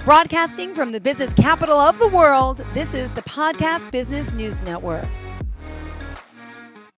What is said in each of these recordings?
Broadcasting from the business capital of the world, this is the Podcast Business News Network.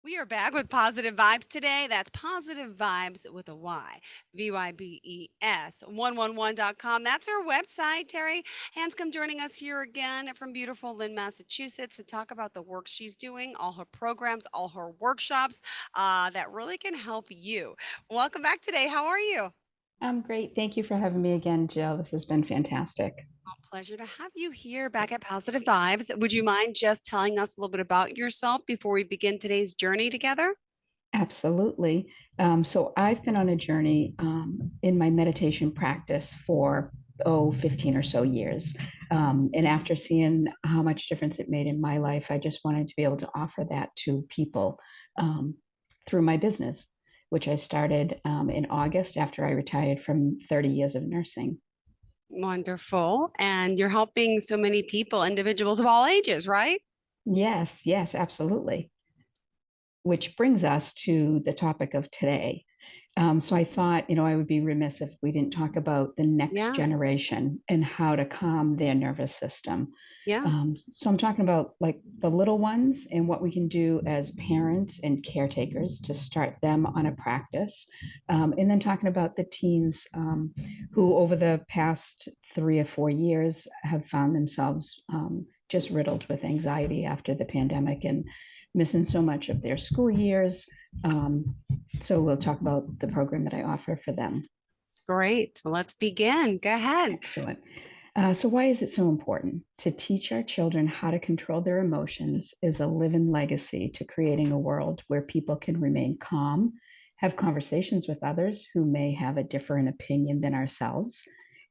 We are back with Positive Vibes today. That's Positive Vibes with a Y. Vybes 111.com. That's our website. Terrie Hanscom joining us here again from beautiful Lynn, Massachusetts to talk about the work she's doing, all her programs, all her workshops that really can help you. Welcome back today. How are you? I'm great. Thank you for having me again, Jill. This has been fantastic. Pleasure to have you here back at Positive Vibes. Would you mind just telling us a little bit about yourself before we begin today's journey together? Absolutely. So I've been on a journey in my meditation practice for 15 or so years. And after seeing how much difference it made in my life, I just wanted to be able to offer that to people through my business, which I started in August after I retired from 30 years of nursing. Wonderful. And you're helping so many people, individuals of all ages, right? Yes, yes, absolutely. Which brings us to the topic of today. So I thought, I would be remiss if we didn't talk about the next Yeah. generation and how to calm their nervous system. Yeah. So I'm talking about like the little ones and what we can do as parents and caretakers to start them on a practice. And then talking about the teens who over the past 3 or 4 years have found themselves just riddled with anxiety after the pandemic and missing so much of their school years. So we'll talk about the program that I offer for them. Great. Well, let's begin. Go ahead. Excellent. So why is it so important? To teach our children how to control their emotions is a living legacy to creating a world where people can remain calm, have conversations with others who may have a different opinion than ourselves,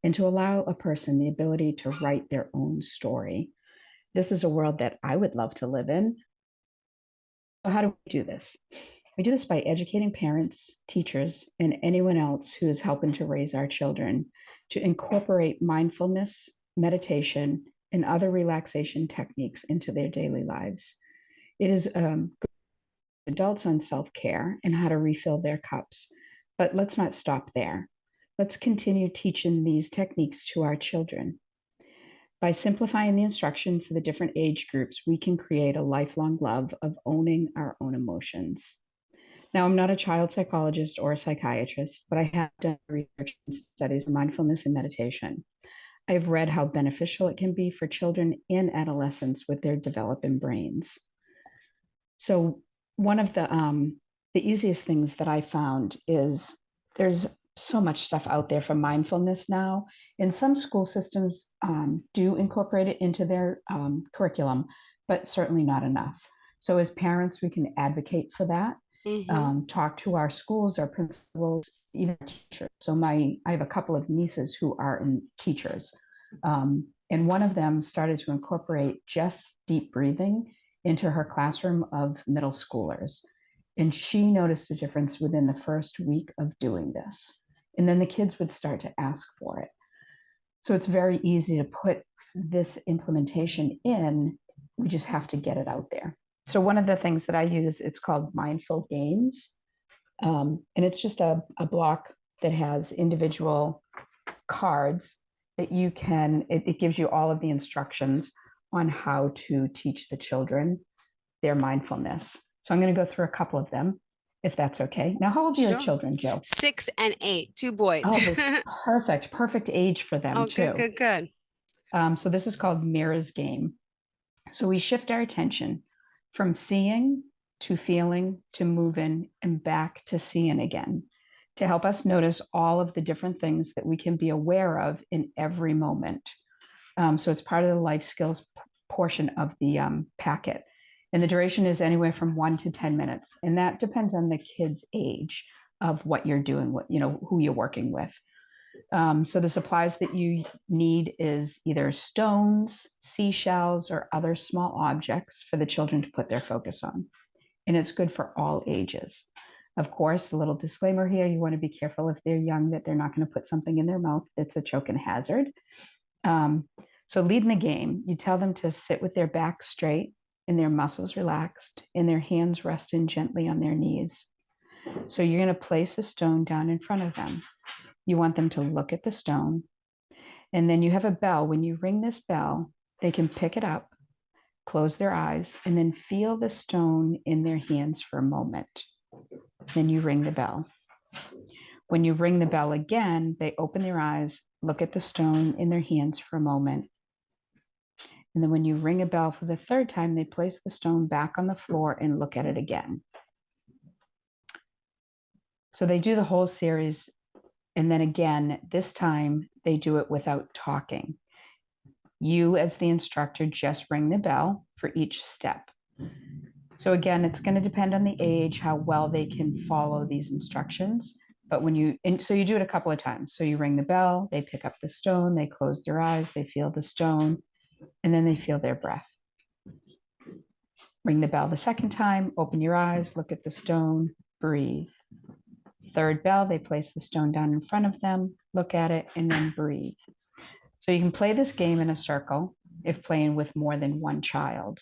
and to allow a person the ability to write their own story. This is a world that I would love to live in. So how do we do this? We do this by educating parents, teachers, and anyone else who is helping to raise our children to incorporate mindfulness, meditation, and other relaxation techniques into their daily lives. It is adults on self care and how to refill their cups. But let's not stop there. Let's continue teaching these techniques to our children. By simplifying the instruction for the different age groups, we can create a lifelong love of owning our own emotions. Now, I'm not a child psychologist or a psychiatrist, but I have done research and studies on mindfulness and meditation. I've read how beneficial it can be for children and adolescents with their developing brains. So, one of the easiest things that I found is there's so much stuff out there for mindfulness now, and some school systems do incorporate it into their curriculum, but certainly not enough. So, as parents, we can advocate for that. Talk to our schools, our principals, even teachers. So I have a couple of nieces who are teachers, and one of them started to incorporate just deep breathing into her classroom of middle schoolers, and she noticed a difference within the first week of doing this. And then the kids would start to ask for it. So it's very easy to put this implementation in. We just have to get it out there. So one of the things that I use, it's called Mindful Games. And it's just a block that has individual cards that you can, it gives you all of the instructions on how to teach the children their mindfulness. So I'm going to go through a couple of them, if that's okay. Now, how old are your children, Jill? 6 and 8, 2 boys. Oh, perfect age for them too. Good. So this is called Mirror's Game. So we shift our attention from seeing to feeling to moving and back to seeing again to help us notice all of the different things that we can be aware of in every moment. So it's part of the life skills portion of the packet. And the duration is anywhere from 1 to 10 minutes. And that depends on the kid's age of what you're doing, who you're working with. So the supplies that you need is either stones, seashells, or other small objects for the children to put their focus on. And it's good for all ages. Of course, a little disclaimer here, you want to be careful if they're young that they're not going to put something in their mouth that's a choke and hazard. So leading the game, you tell them to sit with their back straight and their muscles relaxed and their hands resting gently on their knees. So you're going to place a stone down in front of them. You want them to look at the stone And then you have a bell. When you ring this bell, they can pick it up, close their eyes, and then feel the stone in their hands for a moment. Then you ring the bell. When you ring the bell again, they open their eyes, look at the stone in their hands for a moment. And then when you ring a bell for the third time, they place the stone back on the floor and look at it again. So they do the whole series. And then again, this time they do it without talking. You, as the instructor, just ring the bell for each step. So again, it's going to depend on the age, how well they can follow these instructions. But so you do it a couple of times. So you ring the bell, they pick up the stone, they close their eyes, they feel the stone, and then they feel their breath. Ring the bell the second time, open your eyes, look at the stone, breathe. Third bell, they place the stone down in front of them, look at it, and then breathe. So you can play this game in a circle if playing with more than one child.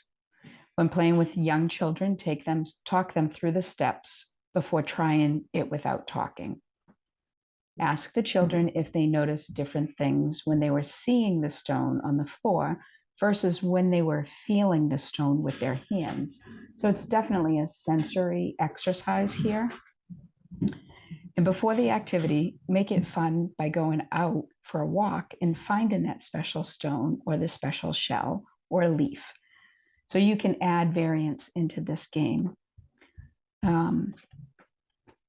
When playing with young children, talk them through the steps before trying it without talking. Ask the children if they noticed different things when they were seeing the stone on the floor versus when they were feeling the stone with their hands. So it's definitely a sensory exercise here. And before the activity, make it fun by going out for a walk and finding that special stone or the special shell or leaf. So you can add variance into this game.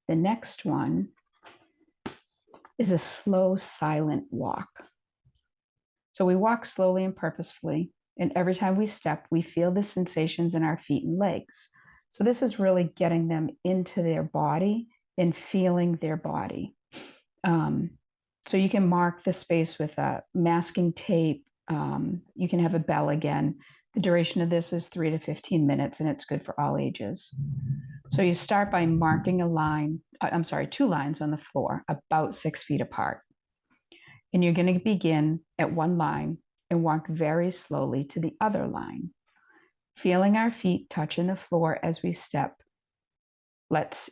The next one is a slow, silent walk. So we walk slowly and purposefully, and every time we step, we feel the sensations in our feet and legs. So this is really getting them into their body and feeling their body. So you can mark the space with masking tape. You can have a bell again. The duration of this is 3 to 15 minutes, and it's good for all ages. So you start by marking two lines on the floor about 6 feet apart. And you're going to begin at one line and walk very slowly to the other line, feeling our feet touching the floor as we step. Let's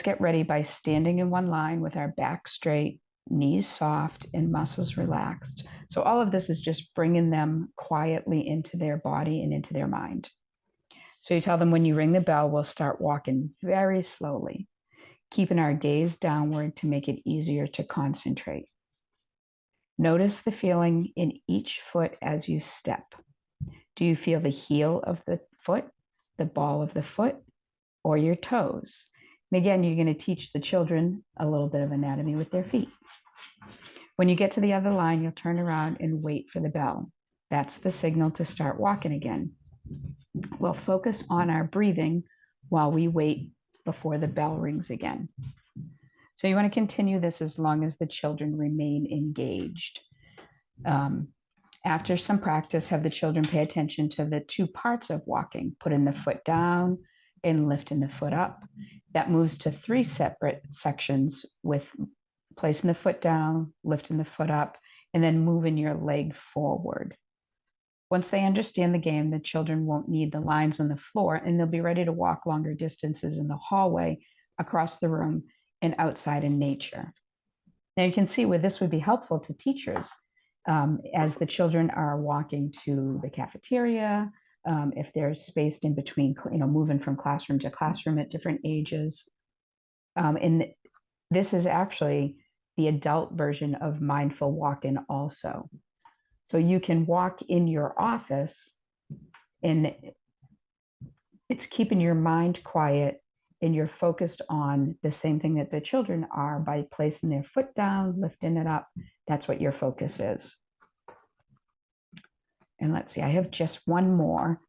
get ready by standing in one line with our back straight, knees soft, and muscles relaxed. So all of this is just bringing them quietly into their body and into their mind. So you tell them when you ring the bell, we'll start walking very slowly, keeping our gaze downward to make it easier to concentrate. Notice the feeling in each foot as you step. Do you feel the heel of the foot, the ball of the foot, or your toes? And again, you're going to teach the children a little bit of anatomy with their feet. When you get to the other line, you'll turn around and wait for the bell. That's the signal to start walking again. We'll focus on our breathing while we wait before the bell rings again. So you want to continue this as long as the children remain engaged. After some practice, have the children pay attention to the two parts of walking, putting the foot down and lifting the foot up. That moves to 3 separate sections with placing the foot down, lifting the foot up, and then moving your leg forward. Once they understand the game, the children won't need the lines on the floor, and they'll be ready to walk longer distances in the hallway, across the room, and outside in nature. Now you can see where this would be helpful to teachers as the children are walking to the cafeteria, if they're spaced in between, moving from classroom to classroom at different ages. And this is actually the adult version of mindful walk-in also. So you can walk in your office and it's keeping your mind quiet and you're focused on the same thing that the children are by placing their foot down, lifting it up. That's what your focus is. And let's see, I have just one more,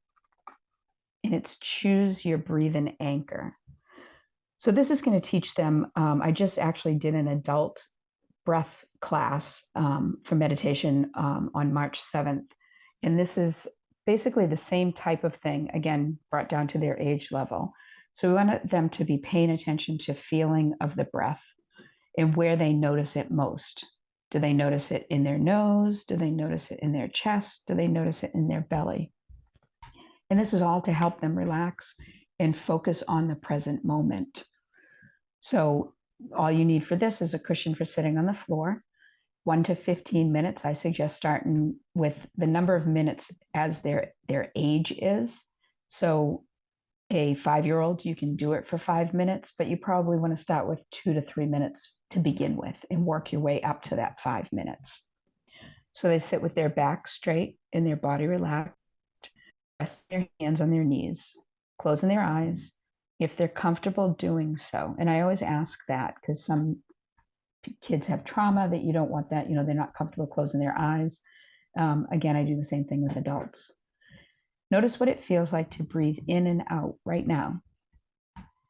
and it's choose your breathing anchor. So this is going to teach them, I just actually did an adult breath class for meditation on March 7th. And this is basically the same type of thing, again, brought down to their age level. So we want them to be paying attention to feeling of the breath and where they notice it most. Do they notice it in their nose? Do they notice it in their chest? Do they notice it in their belly? And this is all to help them relax and focus on the present moment. So all you need for this is a cushion for sitting on the floor. 1 to 15 minutes. I suggest starting with the number of minutes as their age is. So a 5-year-old, you can do it for 5 minutes, but you probably want to start with 2 to 3 minutes to begin with and work your way up to that 5 minutes. So they sit with their back straight and their body relaxed, resting their hands on their knees, closing their eyes if they're comfortable doing so. And I always ask that because some kids have trauma that you don't want that, they're not comfortable closing their eyes. Again, I do the same thing with adults. Notice what it feels like to breathe in and out right now.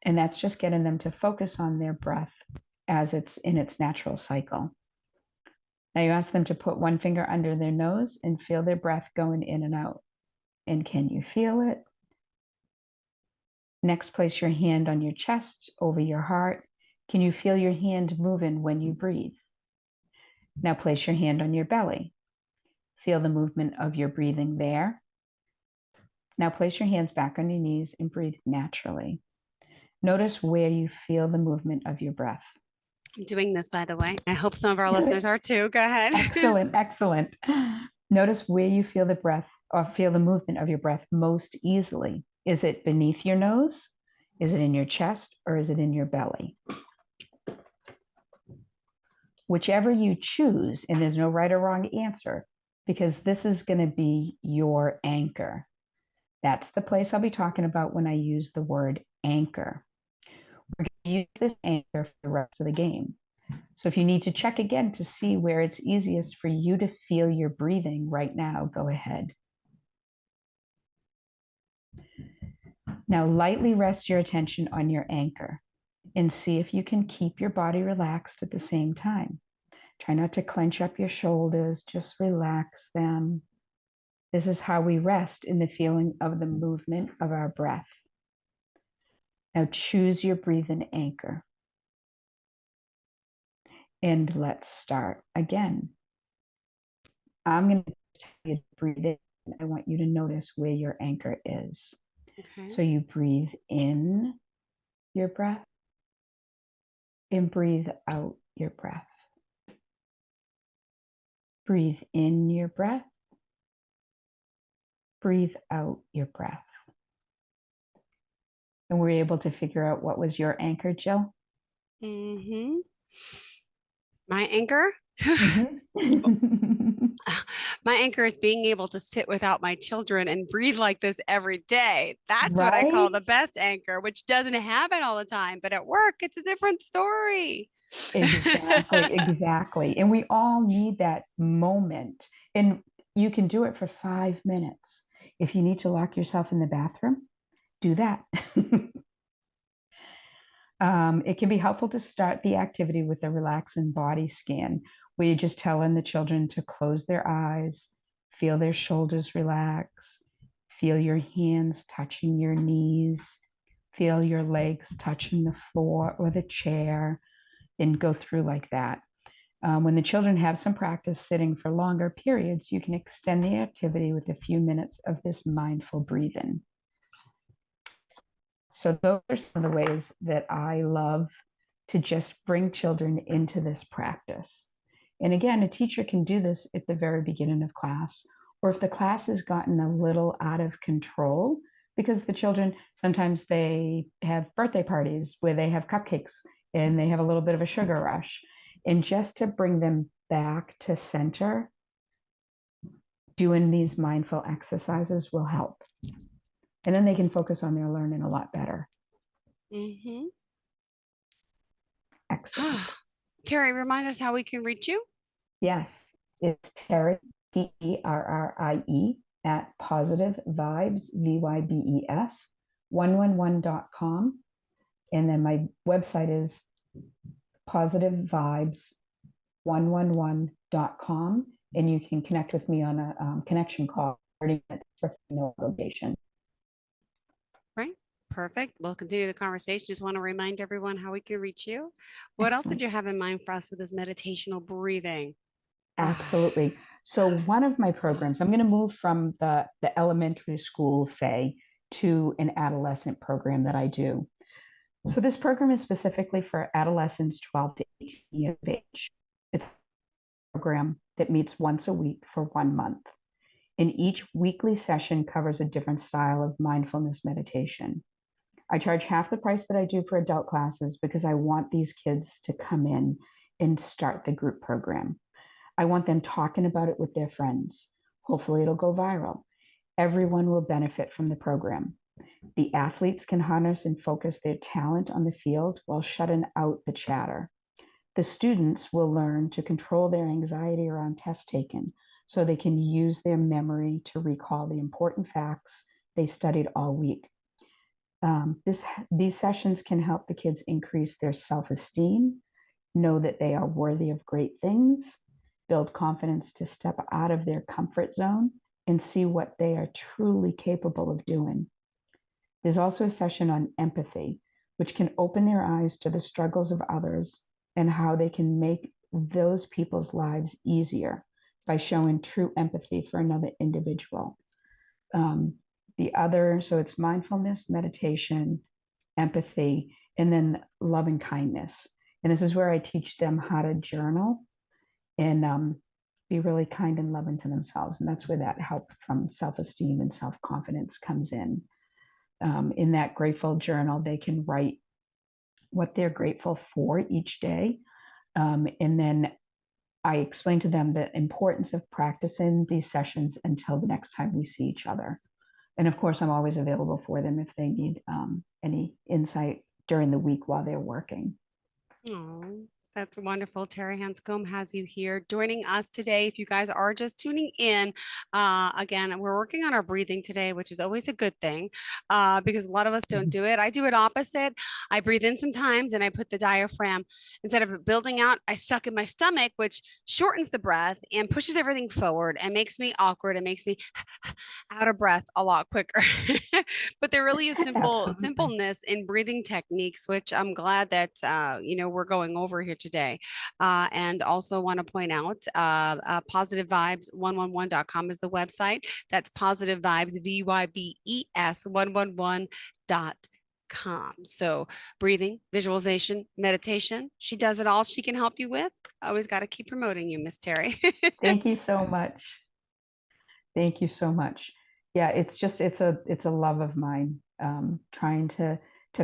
And that's just getting them to focus on their breath as it's in its natural cycle. Now you ask them to put one finger under their nose and feel their breath going in and out. And can you feel it? Next, place your hand on your chest over your heart. Can you feel your hand moving when you breathe? Now place your hand on your belly. Feel the movement of your breathing there. Now place your hands back on your knees and breathe naturally. Notice where you feel the movement of your breath. I'm doing this, by the way. I hope some of our listeners are too. Go ahead. Excellent, excellent. Notice where you feel the breath or feel the movement of your breath most easily. Is it beneath your nose? Is it in your chest? Or is it in your belly? Whichever you choose, and there's no right or wrong answer, because this is going to be your anchor. That's the place I'll be talking about when I use the word anchor. We're going to use this anchor for the rest of the game. So if you need to check again to see where it's easiest for you to feel your breathing right now, go ahead. Now lightly rest your attention on your anchor and see if you can keep your body relaxed at the same time. Try not to clench up your shoulders, just relax them. This is how we rest in the feeling of the movement of our breath. Now choose your breathing anchor. And let's start again. I'm going to tell you to breathe in. I want you to notice where your anchor is. Okay. So you breathe in your breath and breathe out your breath. Breathe in your breath. Breathe out your breath. And we're able to figure out what was your anchor, Jill? Mm-hmm. My anchor? My anchor is being able to sit without my children and breathe like this every day. That's what I call Right? the best anchor, which doesn't happen all the time, but at work, it's a different story. Exactly, exactly. And we all need that moment. And you can do it for 5 minutes. If you need to lock yourself in the bathroom, do that. It can be helpful to start the activity with a relaxing body scan, where you're just telling the children to close their eyes, feel their shoulders relax, feel your hands touching your knees, feel your legs touching the floor or the chair, and go through like that. When the children have some practice sitting for longer periods, you can extend the activity with a few minutes of this mindful breathing. So those are some of the ways that I love to just bring children into this practice. And again, a teacher can do this at the very beginning of class, or if the class has gotten a little out of control, because the children, sometimes they have birthday parties where they have cupcakes and they have a little bit of a sugar rush. And just to bring them back to center, doing these mindful exercises will help. And then they can focus on their learning a lot better. Mm-hmm. Excellent. Terrie, remind us how we can reach you. Yes, it's Terrie, Terrie, at Positive Vybes, Vybes, 111.com. And then my website is positivevibes111.com. And you can connect with me on a connection call, 30 minutes for no obligation. Right. Perfect. We'll continue the conversation. Just want to remind everyone how we can reach you. What else did you have in mind for us with this meditational breathing? Absolutely. So one of my programs, I'm going to move from the elementary school, say, to an adolescent program that I do. So this program is specifically for adolescents 12 to 18 years of age. It's program that meets once a week for 1 month. And each weekly session covers a different style of mindfulness meditation. I charge half the price that I do for adult classes because I want these kids to come in and start the group program. I want them talking about it with their friends. Hopefully, it'll go viral. Everyone will benefit from the program. The athletes can harness and focus their talent on the field while shutting out the chatter. The students will learn to control their anxiety around test taking so they can use their memory to recall the important facts they studied all week. These sessions can help the kids increase their self-esteem, know that they are worthy of great things, build confidence to step out of their comfort zone and see what they are truly capable of doing. There's also a session on empathy, which can open their eyes to the struggles of others and how they can make those people's lives easier by showing true empathy for another individual. So it's mindfulness, meditation, empathy, and then loving kindness. And this is where I teach them how to journal and be really kind and loving to themselves. And that's where that help from self-esteem and self-confidence comes in. In that grateful journal, they can write what they're grateful for each day. And then I explain to them the importance of practicing these sessions until the next time we see each other. And of course, I'm always available for them if they need any insight during the week while they're working. Oh, that's wonderful. Terrie Hanscom has you here joining us today. If you guys are just tuning in, again, we're working on our breathing today, which is always a good thing because a lot of us don't do it. I do it opposite. I breathe in sometimes and I put the diaphragm, instead of it building out, I suck in my stomach, which shortens the breath and pushes everything forward and makes me awkward and makes me out of breath a lot quicker. But there really is simpleness in breathing techniques, which I'm glad that we're going over here today. And also want to point out Positive Vybes 111.com is the website. That's Positive Vybes, VYBES 111.com. So breathing, visualization, meditation, she does it all. She can help you with. Always got to keep promoting you, Miss Terrie. Thank you so much. Thank you so much. Yeah, it's a love of mine, trying to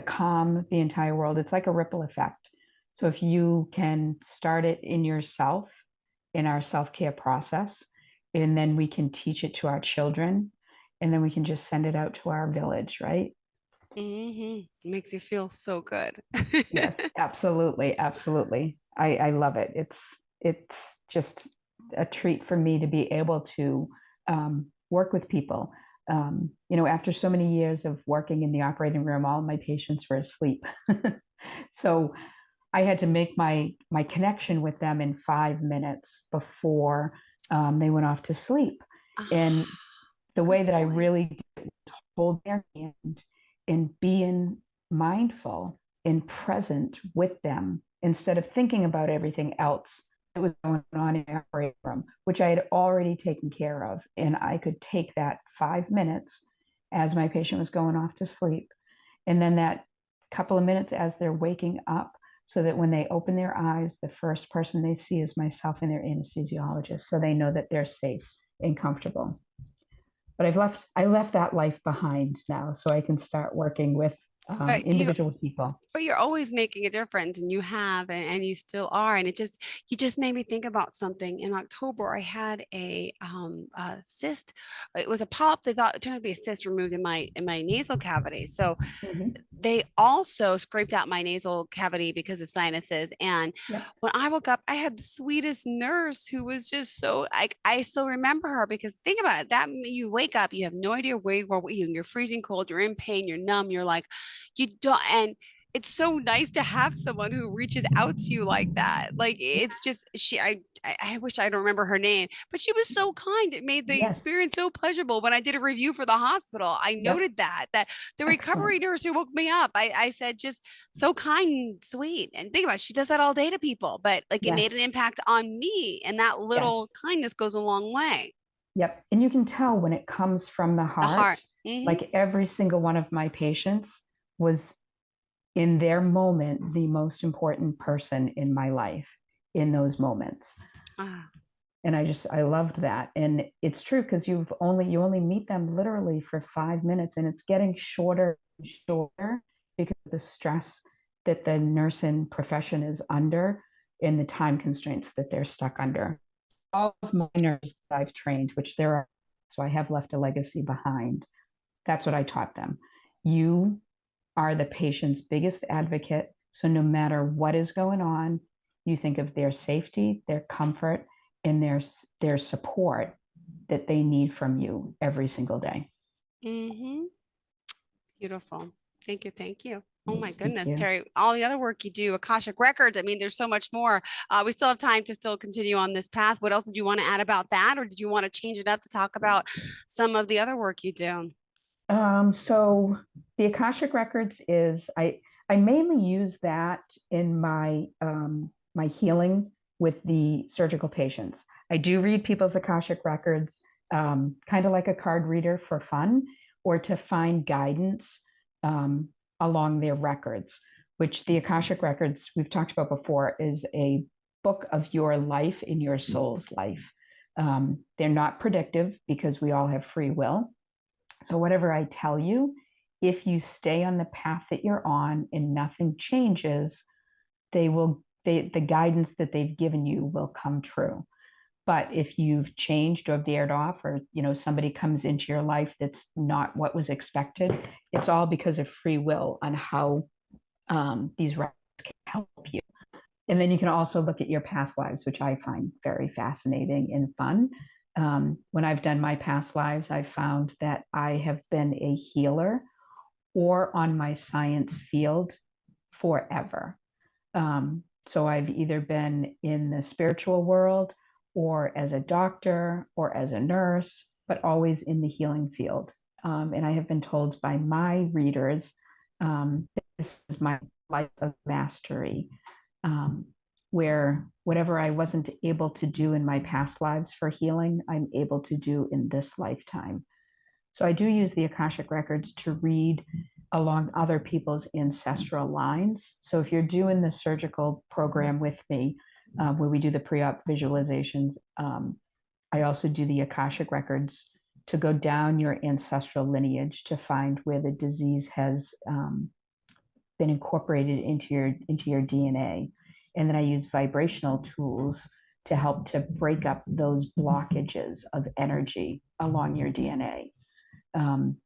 calm the entire world. It's like a ripple effect. So if you can start it in yourself, in our self-care process, and then we can teach it to our children, and then we can just send it out to our village, right? It makes you feel so good. Yes, absolutely, absolutely. I love it. It's just a treat for me to be able to work with people. After so many years of working in the operating room, all of my patients were asleep. So I had to make my connection with them in 5 minutes before they went off to sleep. And the way that I really hold their hand and being mindful and present with them instead of thinking about everything else that was going on in the operating room, which I had already taken care of. And I could take that 5 minutes as my patient was going off to sleep, and then that couple of minutes as they're waking up, so that when they open their eyes, the first person they see is myself and their anesthesiologist, so they know that they're safe and comfortable. But I left that life behind now, so I can start working with But individual people. you're always making a difference, and you have, and you still are. And you just made me think about something. In October, I had a cyst. It was a polyp. They thought it turned out to be a cyst removed in my nasal cavity. So Mhm. they also scraped out my nasal cavity because of sinuses. And Yep. when I woke up, I had the sweetest nurse who was just so, I still remember her, because think about it, that you wake up, you have no idea where you are, you're freezing cold, you're in pain, you're numb, you're like, you don't, and it's so nice to have someone who reaches out to you like that. Like, it's just, I wish I don't remember her name, but she was so kind. It made the Yes. experience so pleasurable. When I did a review for the hospital, I Yep. noted that the Excellent. recovery nurse who woke me up, I said, just so kind and sweet. And think about it, she does that all day to people, but like, it made an Yes. impact on me. And that Yes. little kindness goes a long way. Yep. And you can tell when it comes from the The heart. heart. Hmm. Like every single one of my patients was in their moment the most important person in my life in those moments. Ah. And I loved that. And it's true because you only meet them literally for 5 minutes, and it's getting shorter and shorter because of the stress that the nursing profession is under and the time constraints that they're stuck under. All of my nurses I've trained, which there are, so I have left a legacy behind. That's what I taught them. You are the patient's biggest advocate. So no matter what is going on, you think of their safety, their comfort, and their support that they need from you every single day. Mm-hmm. Beautiful. Thank you. Thank you. Oh my Thank goodness, you. Terrie, all the other work you do, Akashic Records. I mean, there's so much more. We still have time to still continue on this path. What else did you want to add about that? Or did you want to change it up to talk about some of the other work you do? So the Akashic Records is I mainly use that in my healing with the surgical patients. I do read people's Akashic Records, kind of like a card reader for fun, or to find guidance um, along their records, which the Akashic Records we've talked about before is a book of your life in your soul's life. They're not predictive because we all have free will. So whatever I tell you, if you stay on the path that you're on and nothing changes, the guidance that they've given you will come true. But if you've changed or veered off, or somebody comes into your life that's not what was expected, it's all because of free will on how these records can help you. And then you can also look at your past lives, which I find very fascinating and fun. When I've done my past lives, I've found that I have been a healer or on my science field forever. So I've either been in the spiritual world or as a doctor or as a nurse, but always in the healing field. And I have been told by my readers, this is my life of mastery, where whatever I wasn't able to do in my past lives for healing, I'm able to do in this lifetime. So I do use the Akashic Records to read along other people's ancestral lines. So if you're doing the surgical program with me, where we do the pre-op visualizations, I also do the Akashic Records to go down your ancestral lineage to find where the disease has been incorporated into your DNA. And then I use vibrational tools to help to break up those blockages of energy along your DNA. And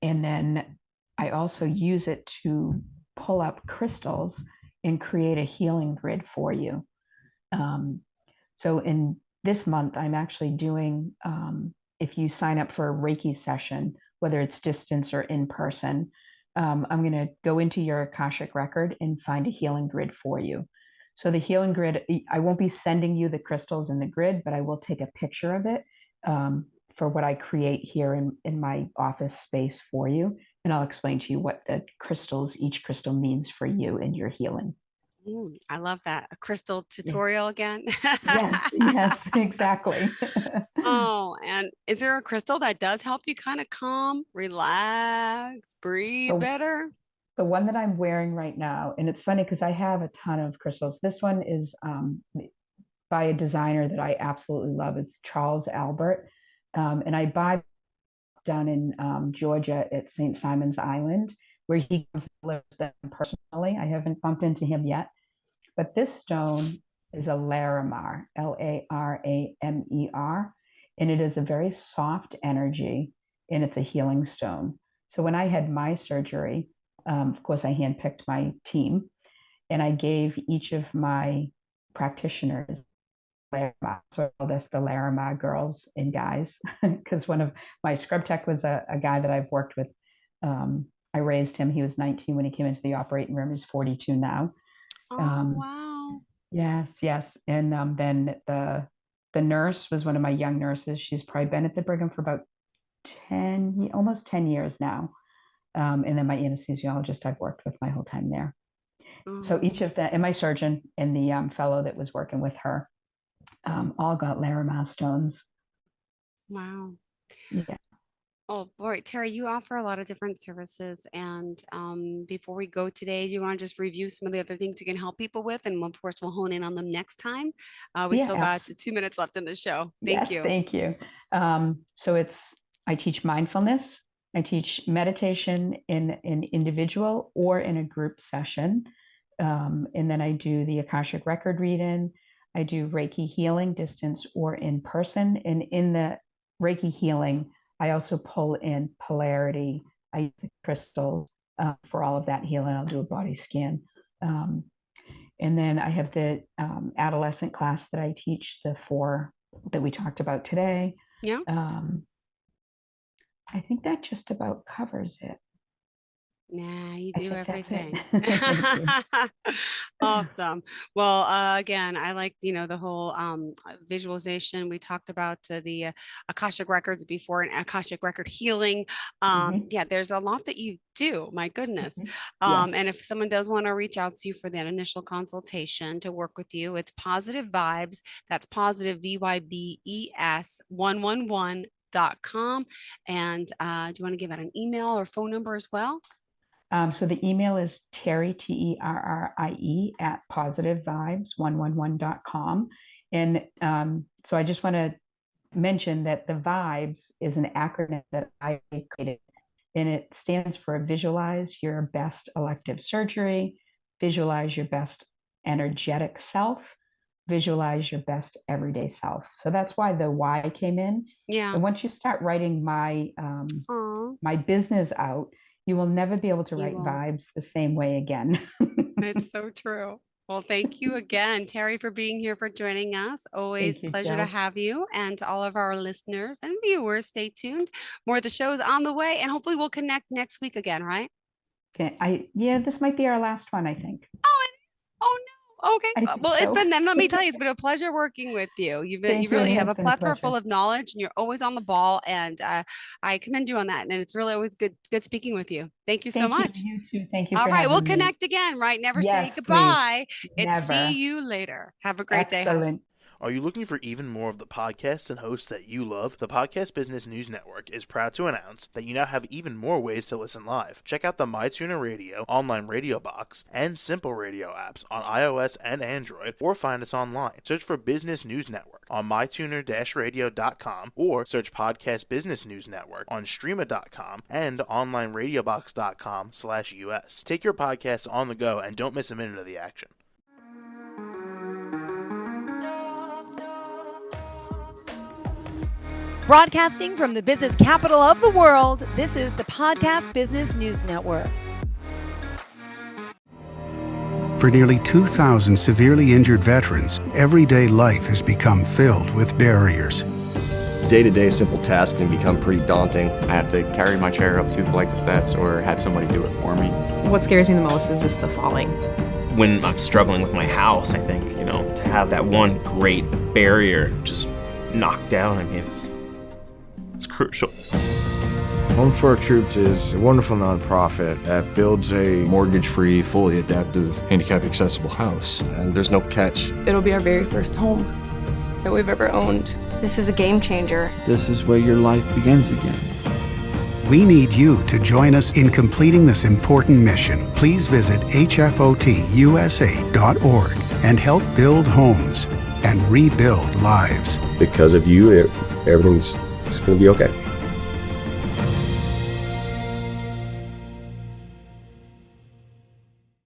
then I also use it to pull up crystals and create a healing grid for you. So in this month, I'm actually doing, if you sign up for a Reiki session, whether it's distance or in person, I'm going to go into your Akashic record and find a healing grid for you. So the healing grid, I won't be sending you the crystals in the grid, but I will take a picture of it for what I create here in my office space for you. And I'll explain to you what each crystal means for you in your healing. I love that. A crystal Yeah. tutorial again. Yes, exactly. Oh, and is there a crystal that does help you kind of calm, relax, breathe the, better? the one that I'm wearing right now, and it's funny because I have a ton of crystals. This one is by a designer that I absolutely love. It's Charles Albert. And I buy down in Georgia at St. Simon's Island, where he lives them personally. I haven't bumped into him yet. But this stone is a Larimar, Laramer, and it is a very soft energy, and it's a healing stone. So when I had my surgery, of course, I handpicked my team, and I gave each of my practitioners Larimar. So that's the Larimar girls and guys, because one of my scrub tech was a guy that I've worked with. I raised him. He was 19 when he came into the operating room. He's 42 now. Oh, Um, wow. yes, yes. And then the nurse was one of my young nurses. She's probably been at the Brigham for about almost 10 years now. And then my anesthesiologist I've worked with my whole time there. So Mhm. each of them, and my surgeon and the fellow that was working with her, all got Larimar stones. Wow. Yeah. Oh, boy, Terry, you offer a lot of different services. And before we go today, do you want to just review some of the other things you can help people with? And of course, we'll hone in on them next time. We Yeah, still got 2 minutes left in the show. Thank yes, you. thank you. I teach mindfulness. I teach meditation in an individual or in a group session. And then I do the Akashic record reading. I do Reiki healing, distance or in person. And in the Reiki healing, I also pull in polarity. I use the crystals for all of that healing. I'll do a body scan. And then I have the adolescent class that I teach, the 4 that we talked about today. Yeah. I think that just about covers it. Nah, you I do think that's it. everything. Thank you. Awesome. Well, again, I like, the whole visualization. We talked about the Akashic records before and Akashic record healing. Mhm, Yeah, there's a lot that you do. My goodness. mhm. Yes. And if someone does want to reach out to you for that initial consultation to work with you, it's Positive Vybes. That's positive VYBES 111.com. And do you want to give out an email or phone number as well? So the email is Terrie, Terrie, at positivevibes111.com. And so I just want to mention that the Vybes is an acronym that I created, and it stands for visualize your best elective surgery, visualize your best energetic self, visualize your best everyday self. So that's why the Y came in. Yeah. And once you start writing my Aw, my business out, you will never be able to you write won't. Vybes the same way again. It's so true. Well, thank you again, Terry, for being here, for joining us. Always Thank you, pleasure to Jill. have you. And to all of our listeners and viewers, stay tuned. More of the shows on the way, and hopefully we'll connect next week again, right? Yeah, this might be our last one, I think. Oh, it is. Oh no. Okay. I think Well, it's so. been then. Let me tell you, it's been a pleasure working with you. You Thank you. It really have has a been a plethora full pleasure. of knowledge, and you're always on the ball. And I commend you on that. And it's really always good speaking with you. Thank you so Thank you. much. You too. Thank you All for right, we'll having me. connect again, right? Never say Yes, please. goodbye. It's see Never. you later. Have a great day, hon. Excellent. Are you looking for even more of the podcasts and hosts that you love? The Podcast Business News Network is proud to announce that you now have even more ways to listen live. Check out the MyTuner Radio, online radio box, and Simple Radio apps on iOS and Android, or find us online. Search for Business News Network on mytuner-radio.com, or search Podcast Business News Network on streama.com and onlineradiobox.com/US. Take your podcast on the go and don't miss a minute of the action. Broadcasting from the business capital of the world, this is the Podcast Business News Network. For nearly 2,000 severely injured veterans, everyday life has become filled with barriers. Day-to-day simple tasks can become pretty daunting. I have to carry my chair up 2 flights of steps or have somebody do it for me. What scares me the most is just the falling. When I'm struggling with my house, I think, to have that one great barrier just knocked down, it's crucial. Home for Our Troops is a wonderful nonprofit that builds a mortgage-free, fully adaptive, handicap-accessible house. And there's no catch. It'll be our very first home that we've ever owned. This is a game changer. This is where your life begins again. We need you to join us in completing this important mission. Please visit hfotusa.org and help build homes and rebuild lives. Because of you, everything's going to be okay.